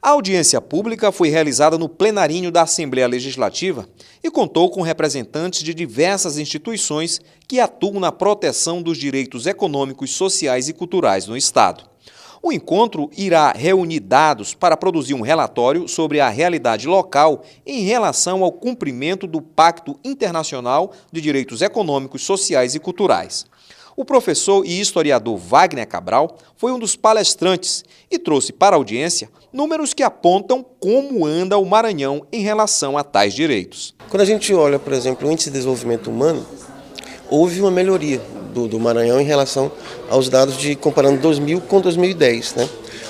A audiência pública foi realizada no plenarinho da Assembleia Legislativa e contou com representantes de diversas instituições que atuam na proteção dos direitos econômicos, sociais e culturais no Estado. O encontro irá reunir dados para produzir um relatório sobre a realidade local em relação ao cumprimento do Pacto Internacional de Direitos Econômicos, Sociais e Culturais. O professor e historiador Wagner Cabral foi um dos palestrantes e trouxe para a audiência números que apontam como anda o Maranhão em relação a tais direitos. Quando a gente olha, por exemplo, o Índice de Desenvolvimento Humano, houve uma melhoria do Maranhão em relação aos dados comparando 2000 com 2010, né?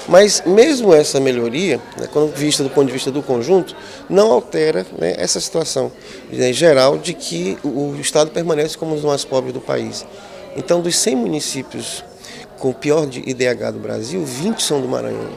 Mas mesmo essa melhoria, né, quando vista do ponto de vista do conjunto, não altera, né, essa situação, né, geral de que o Estado permanece como um dos mais pobres do país. Então, dos 100 municípios com o pior IDH do Brasil, 20 são do Maranhão.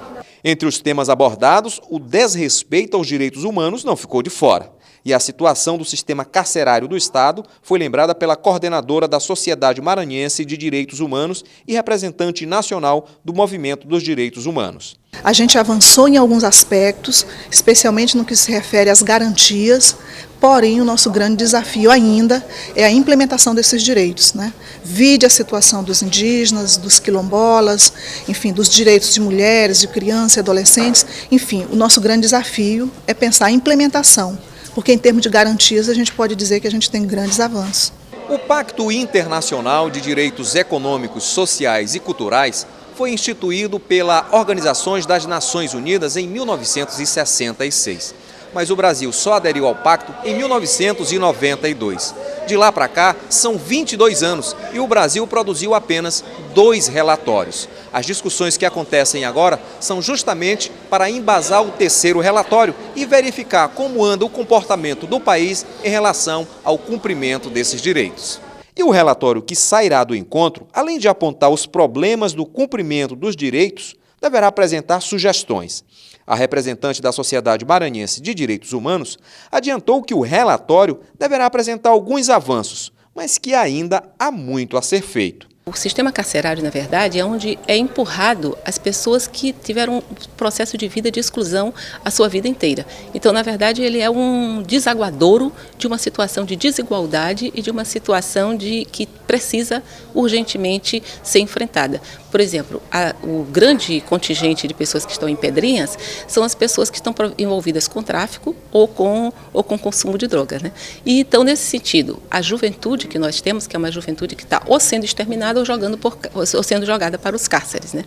Entre os temas abordados, o desrespeito aos direitos humanos não ficou de fora. E a situação do sistema carcerário do Estado foi lembrada pela coordenadora da Sociedade Maranhense de Direitos Humanos e representante nacional do Movimento dos Direitos Humanos. A gente avançou em alguns aspectos, especialmente no que se refere às garantias, porém o nosso grande desafio ainda é a implementação desses direitos, né? Vide a situação dos indígenas, dos quilombolas, enfim, dos direitos de mulheres, de crianças e adolescentes, enfim, o nosso grande desafio é pensar a implementação, porque em termos de garantias a gente pode dizer que a gente tem grandes avanços. O Pacto Internacional de Direitos Econômicos, Sociais e Culturais foi instituído pela Organização das Nações Unidas em 1966. Mas o Brasil só aderiu ao pacto em 1992. De lá para cá, são 22 anos e o Brasil produziu apenas 2 relatórios. As discussões que acontecem agora são justamente para embasar o 3º relatório e verificar como anda o comportamento do país em relação ao cumprimento desses direitos. E o relatório que sairá do encontro, além de apontar os problemas do cumprimento dos direitos, deverá apresentar sugestões. A representante da Sociedade Maranhense de Direitos Humanos adiantou que o relatório deverá apresentar alguns avanços, mas que ainda há muito a ser feito. O sistema carcerário, na verdade, é onde é empurrado as pessoas que tiveram um processo de vida de exclusão a sua vida inteira. Então, na verdade, ele é um desaguadouro de uma situação de desigualdade e de uma situação que precisa urgentemente ser enfrentada. Por exemplo, o grande contingente de pessoas que estão em Pedrinhas são as pessoas que estão envolvidas com tráfico ou com consumo de drogas, né? E então, nesse sentido, a juventude que nós temos, que é uma juventude que está ou sendo exterminada ou sendo jogada para os cárceres, né?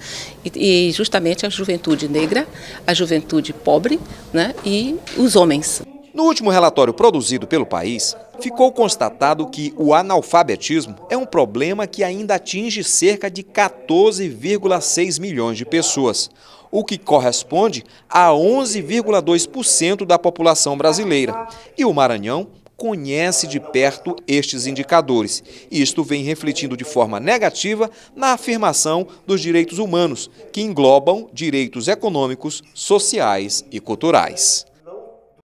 E justamente a juventude negra, a juventude pobre, né? E os homens. No último relatório produzido pelo país, ficou constatado que o analfabetismo é um problema que ainda atinge cerca de 14,6 milhões de pessoas, o que corresponde a 11,2% da população brasileira. E o Maranhão conhece de perto estes indicadores. Isto vem refletindo de forma negativa na afirmação dos direitos humanos, que englobam direitos econômicos, sociais e culturais.